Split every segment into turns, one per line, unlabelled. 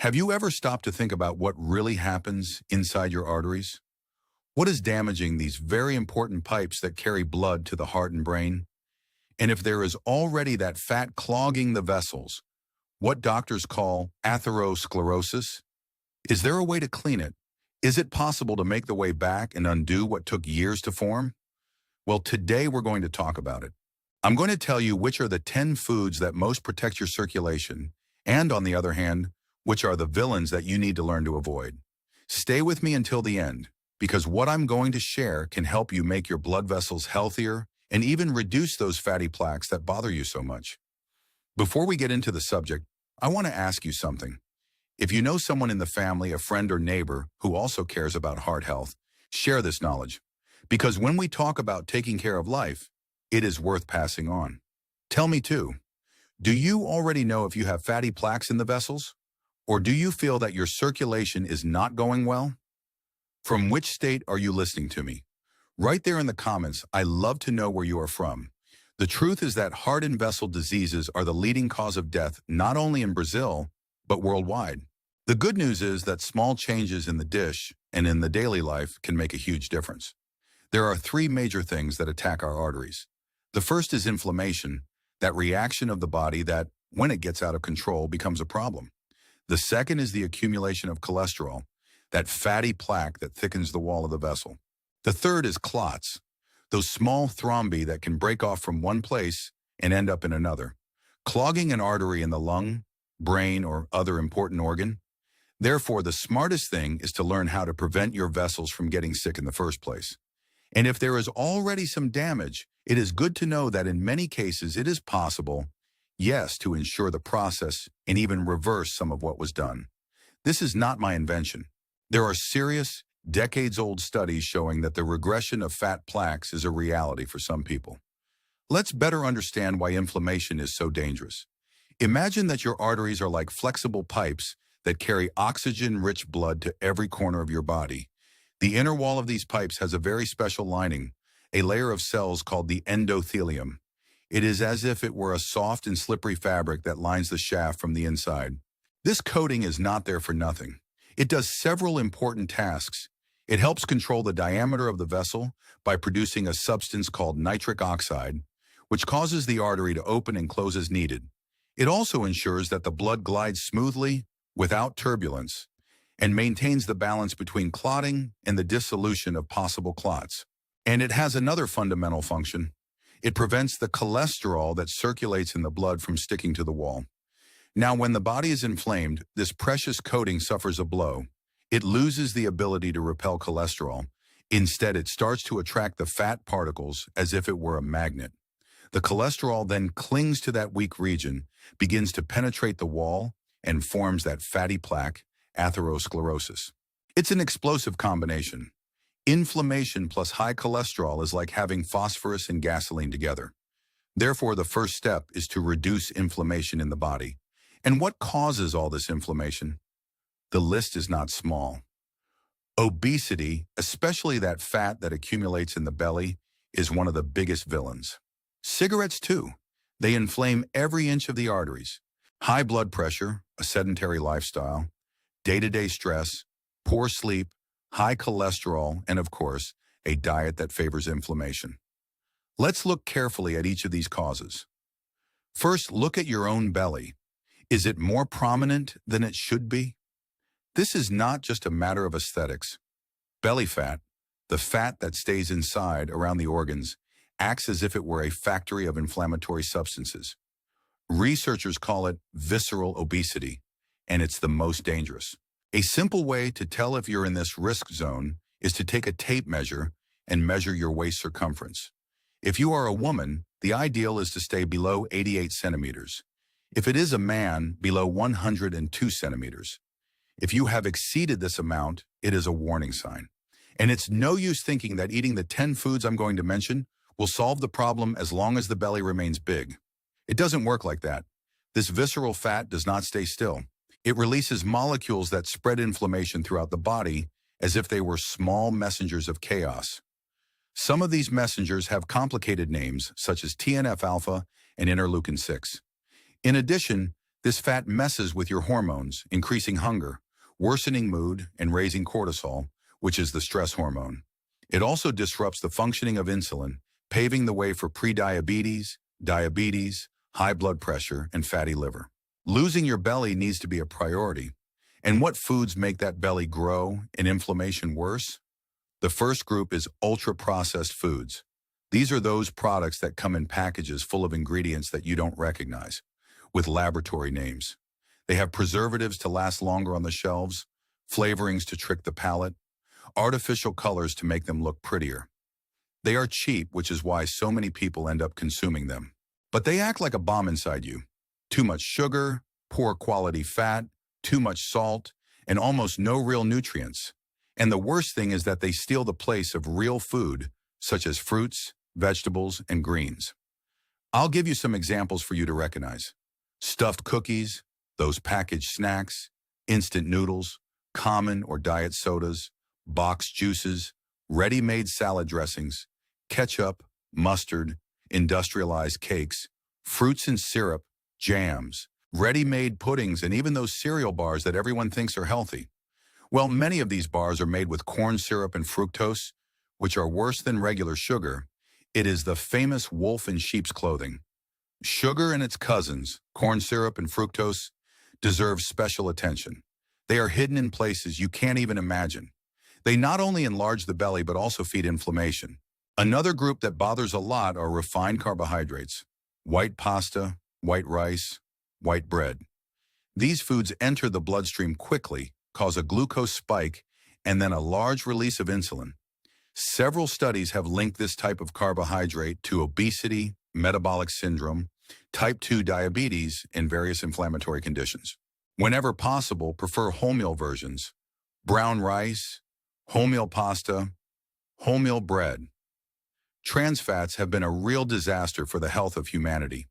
Have you ever stopped to think about what really happens inside your arteries? What is damaging these very important pipes that carry blood to the heart and brain? And if there is already that fat clogging the vessels, what doctors call atherosclerosis, is there a way to clean it? Is it possible to make the way back and undo what took years to form? Well, today we're going to talk about it. I'm going to tell you which are the 10 foods that most protect your circulation, and on the other hand, which are the villains that you need to learn to avoid. Stay with me until the end, because what I'm going to share can help you make your blood vessels healthier and even reduce those fatty plaques that bother you so much. Before we get into the subject, I want to ask you something. If you know someone in the family, a friend or neighbor who also cares about heart health, share this knowledge. Because when we talk about taking care of life, it is worth passing on. Tell me too, do you already know if you have fatty plaques in the vessels? Or do you feel that your circulation is not going well? From which state are you listening to me? Right there in the comments, I love to know where you are from. The truth is that heart and vessel diseases are the leading cause of death not only in Brazil, but worldwide. The good news is that small changes in the dish and in the daily life can make a huge difference. There are three major things that attack our arteries. The first is inflammation, that reaction of the body that, when it gets out of control, becomes a problem. The second is the accumulation of cholesterol, that fatty plaque that thickens the wall of the vessel. The third is clots, those small thrombi that can break off from one place and end up in another, clogging an artery in the lung, brain, or other important organ. Therefore, the smartest thing is to learn how to prevent your vessels from getting sick in the first place. And if there is already some damage, it is good to know that in many cases it is possible, yes, to ensure the process and even reverse some of what was done. This is not my invention. There are serious, decades-old studies showing that the regression of fat plaques is a reality for some people. Let's better understand why inflammation is so dangerous. Imagine that your arteries are like flexible pipes that carry oxygen-rich blood to every corner of your body. The inner wall of these pipes has a very special lining, a layer of cells called the endothelium. It is as if it were a soft and slippery fabric that lines the shaft from the inside. This coating is not there for nothing. It does several important tasks. It helps control the diameter of the vessel by producing a substance called nitric oxide, which causes the artery to open and close as needed. It also ensures that the blood glides smoothly, without turbulence, and maintains the balance between clotting and the dissolution of possible clots. And it has another fundamental function. It prevents the cholesterol that circulates in the blood from sticking to the wall. Now, when the body is inflamed, this precious coating suffers a blow. It loses the ability to repel cholesterol. Instead, it starts to attract the fat particles as if it were a magnet. The cholesterol then clings to that weak region, begins to penetrate the wall, and forms that fatty plaque, atherosclerosis. It's an explosive combination. Inflammation plus high cholesterol is like having phosphorus and gasoline together. Therefore, the first step is to reduce inflammation in the body. And what causes all this inflammation? The list is not small. Obesity, especially that fat that accumulates in the belly, is one of the biggest villains. Cigarettes too. They inflame every inch of the arteries. High blood pressure, a sedentary lifestyle, day-to-day stress, poor sleep, high cholesterol, and of course, a diet that favors inflammation. Let's look carefully at each of these causes. First, look at your own belly. Is it more prominent than it should be? This is not just a matter of aesthetics. Belly fat, the fat that stays inside around the organs, acts as if it were a factory of inflammatory substances. Researchers call it visceral obesity, and it's the most dangerous. A simple way to tell if you're in this risk zone is to take a tape measure and measure your waist circumference. If you are a woman, the ideal is to stay below 88 centimeters. If it is a man, below 102 centimeters. If you have exceeded this amount, it is a warning sign. And it's no use thinking that eating the 10 foods I'm going to mention will solve the problem as long as the belly remains big. It doesn't work like that. This visceral fat does not stay still. It releases molecules that spread inflammation throughout the body as if they were small messengers of chaos. Some of these messengers have complicated names such as TNF-alpha and interleukin-6. In addition, This fat messes with your hormones, increasing hunger, worsening mood, and raising cortisol, which is the stress hormone. It also disrupts the functioning of insulin, paving the way for prediabetes, diabetes, high blood pressure, and fatty liver. Losing your belly needs to be a priority. And what foods make that belly grow and inflammation worse? The first group is ultra-processed foods. These are those products that come in packages full of ingredients that you don't recognize, with laboratory names. They have preservatives to last longer on the shelves, flavorings to trick the palate, artificial colors to make them look prettier. They are cheap, which is why so many people end up consuming them. But they act like a bomb inside you. Too much sugar, poor quality fat, too much salt, and almost no real nutrients. And the worst thing is that they steal the place of real food, such as fruits, vegetables, and greens. I'll give you some examples for you to recognize. Stuffed cookies, those packaged snacks, instant noodles, common or diet sodas, boxed juices, ready-made salad dressings, ketchup, mustard, industrialized cakes, fruits and syrup, jams, ready-made puddings, and even those cereal bars that everyone thinks are healthy. Well, many of these bars are made with corn syrup and fructose, which are worse than regular sugar. It is the famous wolf in sheep's clothing. Sugar and its cousins, corn syrup and fructose, deserve special attention. They are hidden in places you can't even imagine. They not only enlarge the belly but also feed inflammation. Another group that bothers a lot are refined carbohydrates. White pasta, white rice, white bread. These foods enter the bloodstream quickly, cause a glucose spike, and then a large release of insulin. Several studies have linked this type of carbohydrate to obesity, metabolic syndrome, type 2 diabetes, and various inflammatory conditions. Whenever possible, prefer wholemeal versions, brown rice, wholemeal pasta, wholemeal bread. Trans fats have been a real disaster for the health of humanity.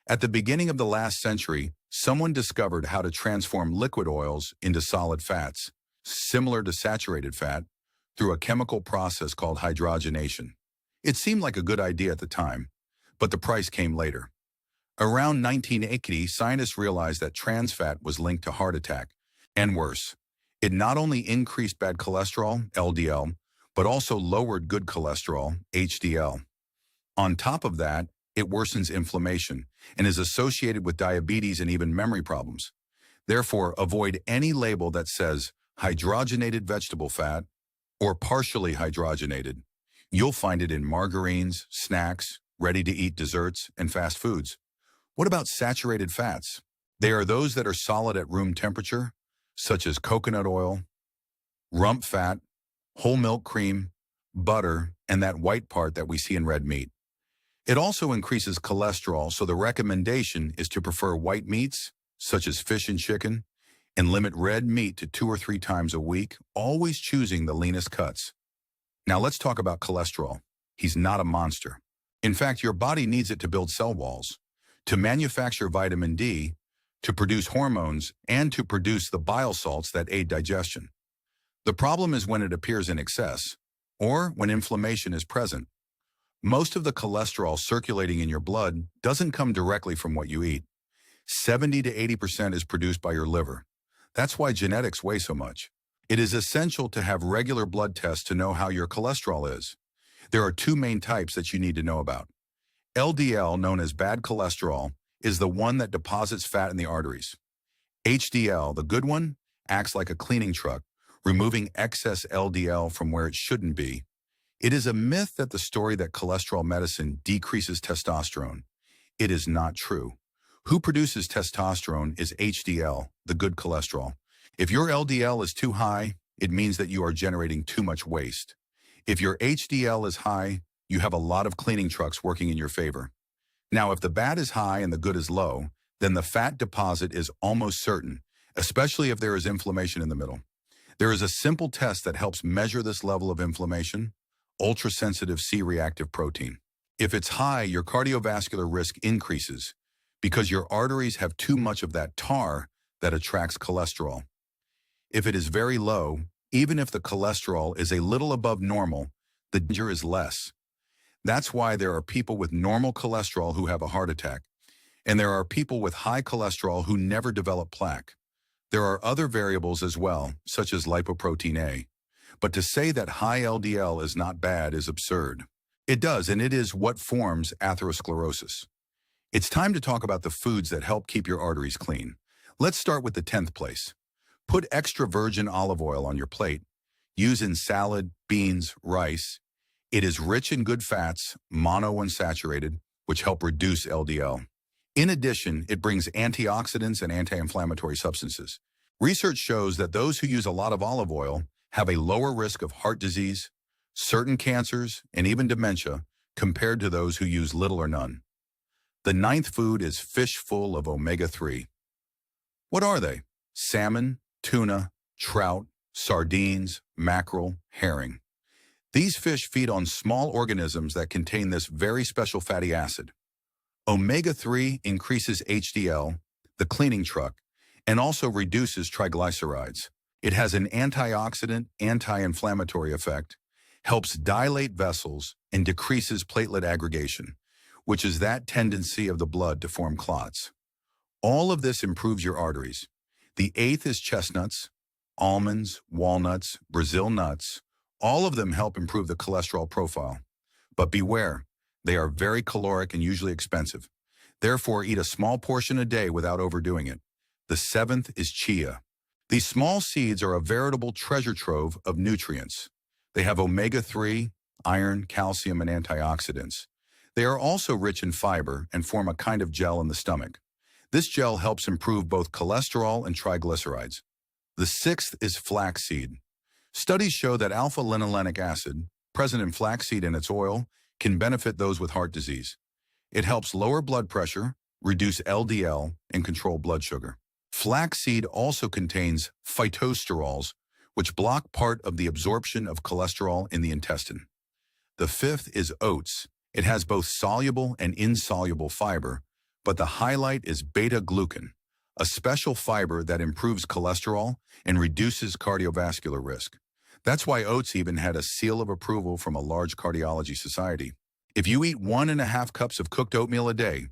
At the beginning of the last century, someone discovered how to transform liquid oils into solid fats, similar to saturated fat, through a chemical process called hydrogenation. It seemed like a good idea at the time, but the price came later. Around 1980, scientists realized that trans fat was linked to heart attack, and worse. It not only increased bad cholesterol, LDL, but also lowered good cholesterol, HDL. On top of that, it worsens inflammation and is associated with diabetes and even memory problems. Therefore, avoid any label that says hydrogenated vegetable fat or partially hydrogenated. You'll find it in margarines, snacks, ready-to-eat desserts, and fast foods. What about saturated fats? They are those that are solid at room temperature, such as coconut oil, rump fat, whole milk cream, butter, and that white part that we see in red meat. It also increases cholesterol, so the recommendation is to prefer white meats, such as fish and chicken, and limit red meat to 2 or 3 times a week, always choosing the leanest cuts. Now let's talk about cholesterol. He's not a monster. In fact, your body needs it to build cell walls, to manufacture vitamin D, to produce hormones, and to produce the bile salts that aid digestion. The problem is when it appears in excess, or when inflammation is present. Most of the cholesterol circulating in your blood doesn't come directly from what you eat. 70 to 80% is produced by your liver. That's why genetics weigh so much. It is essential to have regular blood tests to know how your cholesterol is. There are 2 main types that you need to know about. LDL, known as bad cholesterol, is the one that deposits fat in the arteries. HDL, the good one, acts like a cleaning truck, removing excess LDL from where it shouldn't be. It is a myth that the story that cholesterol medicine decreases testosterone. It is not true. Who produces testosterone is HDL, the good cholesterol. If your LDL is too high, it means that you are generating too much waste. If your HDL is high, you have a lot of cleaning trucks working in your favor. Now, if the bad is high and the good is low, then the fat deposit is almost certain, especially if there is inflammation in the middle. There is a simple test that helps measure this level of inflammation: ultrasensitive C-reactive protein. If it's high, your cardiovascular risk increases because your arteries have too much of that tar that attracts cholesterol. If it is very low, even if the cholesterol is a little above normal, the danger is less. That's why there are people with normal cholesterol who have a heart attack. And there are people with high cholesterol who never develop plaque. There are other variables as well, such as lipoprotein A. But to say that high LDL is not bad is absurd. It does, and it is what forms atherosclerosis. It's time to talk about the foods that help keep your arteries clean. Let's start with the 10th place. Put extra virgin olive oil on your plate. Use in salad, beans, rice. It is rich in good fats, monounsaturated, which help reduce LDL. In addition, it brings antioxidants and anti-inflammatory substances. Research shows that those who use a lot of olive oil have a lower risk of heart disease, certain cancers, and even dementia compared to those who use little or none. The 9th food is fish full of omega-3. What are they? Salmon, tuna, trout, sardines, mackerel, herring. These fish feed on small organisms that contain this very special fatty acid. Omega-3 increases HDL, the cleaning truck, and also reduces triglycerides. It has an antioxidant, anti-inflammatory effect, helps dilate vessels, and decreases platelet aggregation, which is that tendency of the blood to form clots. All of this improves your arteries. The 8th is chestnuts, almonds, walnuts, Brazil nuts. All of them help improve the cholesterol profile. But beware, they are very caloric and usually expensive. Therefore, eat a small portion a day without overdoing it. The 7th is chia. These small seeds are a veritable treasure trove of nutrients. They have omega-3, iron, calcium, and antioxidants. They are also rich in fiber and form a kind of gel in the stomach. This gel helps improve both cholesterol and triglycerides. The 6th is flaxseed. Studies show that alpha-linolenic acid, present in flaxseed and its oil, can benefit those with heart disease. It helps lower blood pressure, reduce LDL, and control blood sugar. Flaxseed also contains phytosterols, which block part of the absorption of cholesterol in the intestine. The 5th is oats. It has both soluble and insoluble fiber, but the highlight is beta-glucan, a special fiber that improves cholesterol and reduces cardiovascular risk. That's why oats even had a seal of approval from a large cardiology society. If you eat 1.5 cups of cooked oatmeal a day,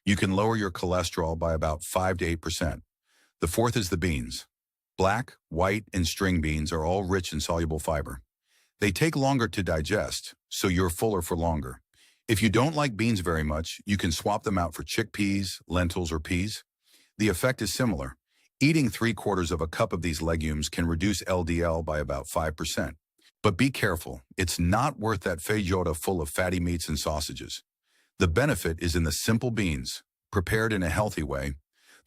you can lower your cholesterol by about 5 to 8%. The 4th is the beans. Black, white, and string beans are all rich in soluble fiber. They take longer to digest, so you're fuller for longer. If you don't like beans very much, you can swap them out for chickpeas, lentils, or peas. The effect is similar. Eating 3/4 of a cup of these legumes can reduce LDL by about 5%. But be careful, it's not worth that feijoada full of fatty meats and sausages. The benefit is in the simple beans, prepared in a healthy way.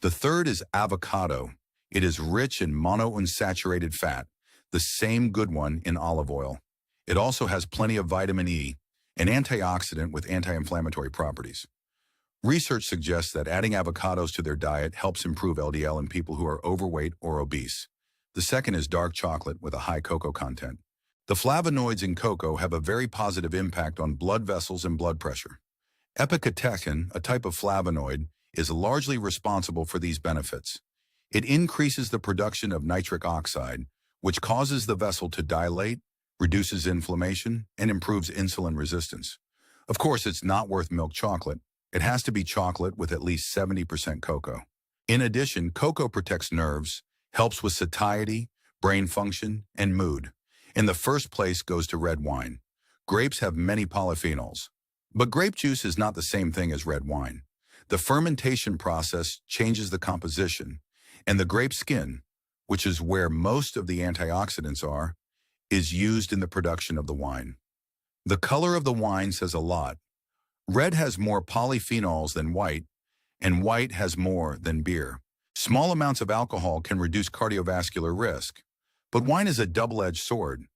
The 3rd is avocado. It is rich in monounsaturated fat, the same good one in olive oil. It also has plenty of vitamin E, an antioxidant with anti-inflammatory properties. Research suggests that adding avocados to their diet helps improve LDL in people who are overweight or obese. The 2nd is dark chocolate with a high cocoa content. The flavonoids in cocoa have a very positive impact on blood vessels and blood pressure. Epicatechin, a type of flavonoid, is largely responsible for these benefits. It increases the production of nitric oxide, which causes the vessel to dilate, reduces inflammation, and improves insulin resistance. Of course, it's not worth milk chocolate. It has to be chocolate with at least 70% cocoa. In addition, cocoa protects nerves, helps with satiety, brain function, and mood. In the first place goes to red wine. Grapes have many polyphenols. But grape juice is not the same thing as red wine. The fermentation process changes the composition, and the grape skin, which is where most of the antioxidants are, is used in the production of the wine. The color of the wine says a lot. Red has more polyphenols than white, and white has more than beer. Small amounts of alcohol can reduce cardiovascular risk, but wine is a double-edged sword.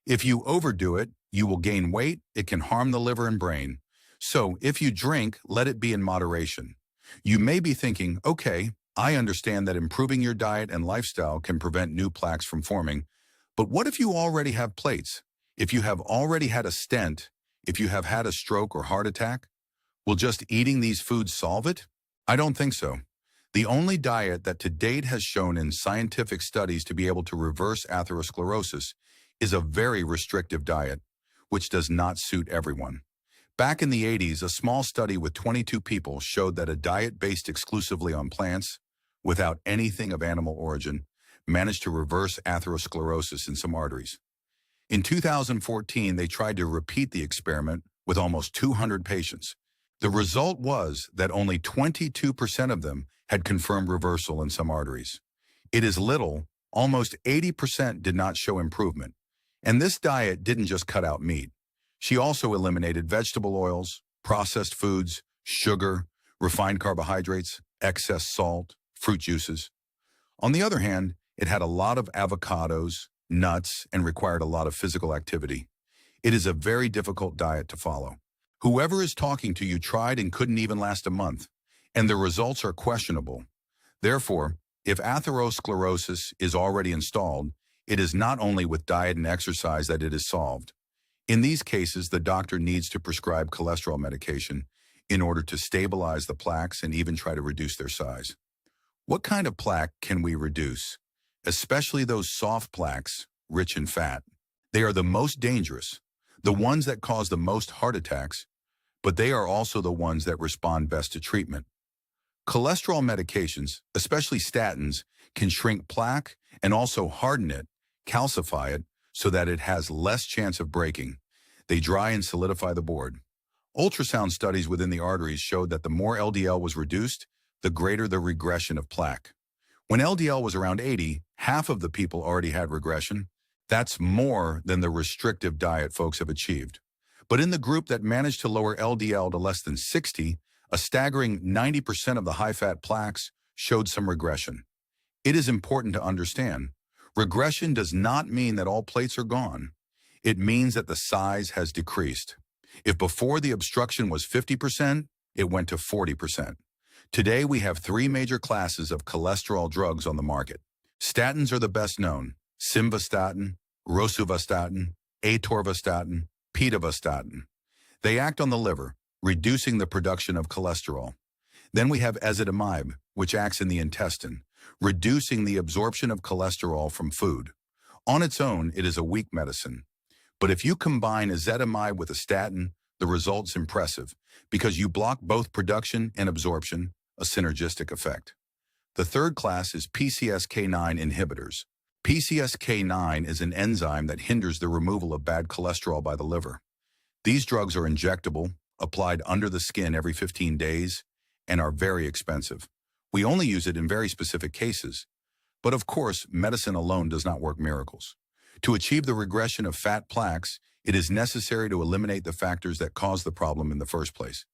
If you overdo it, you will gain weight, it can harm the liver and brain. So if you drink, let it be in moderation. You may be thinking, okay, I understand that improving your diet and lifestyle can prevent new plaques from forming, but what if you already have plates? If you have already had a stent, if you have had a stroke or heart attack? Will just eating these foods solve it? I don't think so. The only diet that to date has shown in scientific studies to be able to reverse atherosclerosis is a very restrictive diet, which does not suit everyone. Back in the 80s, a small study with 22 people showed that a diet based exclusively on plants, without anything of animal origin, managed to reverse atherosclerosis in some arteries. In 2014, they tried to repeat the experiment with almost 200 patients. The result was that only 22% of them had confirmed reversal in some arteries. It is little, almost 80% did not show improvement. And this diet didn't just cut out meat. She also eliminated vegetable oils, processed foods, sugar, refined carbohydrates, excess salt, fruit juices. On the other hand, it had a lot of avocados, nuts, and required a lot of physical activity. It is a very difficult diet to follow. Whoever is talking to you tried and couldn't even last a month, and the results are questionable. Therefore, if atherosclerosis is already installed, it is not only with diet and exercise that it is solved. In these cases, the doctor needs to prescribe cholesterol medication in order to stabilize the plaques and even try to reduce their size. What kind of plaque can we reduce? Especially those soft plaques, rich in fat. They are the most dangerous, the ones that cause the most heart attacks, but they are also the ones that respond best to treatment. Cholesterol medications, especially statins, can shrink plaque and also harden it, calcify it, so that it has less chance of breaking. They dry and solidify the board. Ultrasound studies within the arteries showed that the more LDL was reduced, the greater the regression of plaque. When LDL was around 80, half of the people already had regression. That's more than the restrictive diet folks have achieved. But in the group that managed to lower LDL to less than 60, a staggering 90% of the high-fat plaques showed some regression. It is important to understand, regression does not mean that all plates are gone. It means that the size has decreased. If before the obstruction was 50%, it went to 40%. Today, we have three major classes of cholesterol drugs on the market. Statins are the best known: simvastatin, rosuvastatin, atorvastatin, pitavastatin. They act on the liver, reducing the production of cholesterol. Then we have ezetimibe, which acts in the intestine, reducing the absorption of cholesterol from food. On its own, it is a weak medicine. But if you combine ezetimibe with a statin, the result's impressive, because you block both production and absorption, a synergistic effect. The third class is PCSK9 inhibitors. PCSK9 is an enzyme that hinders the removal of bad cholesterol by the liver. These drugs are injectable, applied under the skin every 15 days, and are very expensive. We only use it in very specific cases. But of course, medicine alone does not work miracles. To achieve the regression of fat plaques, it is necessary to eliminate the factors that cause the problem in the first place.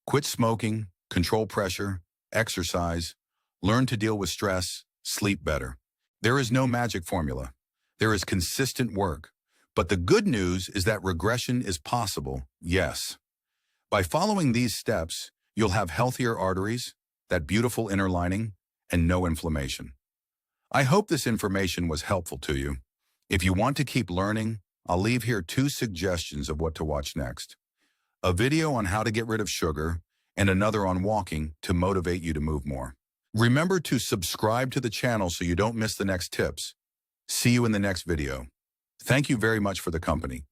Quit smoking, control pressure, exercise, learn to deal with stress, sleep better. There is no magic formula. There is consistent work. But the good news is that regression is possible, yes. By following these steps, you'll have healthier arteries, that beautiful inner lining, and no inflammation. I hope this information was helpful to you. If you want to keep learning, I'll leave here 2 suggestions of what to watch next. A video on how to get rid of sugar, and another on walking to motivate you to move more. Remember to subscribe to the channel so you don't miss the next tips. See you in the next video. Thank you very much for the company.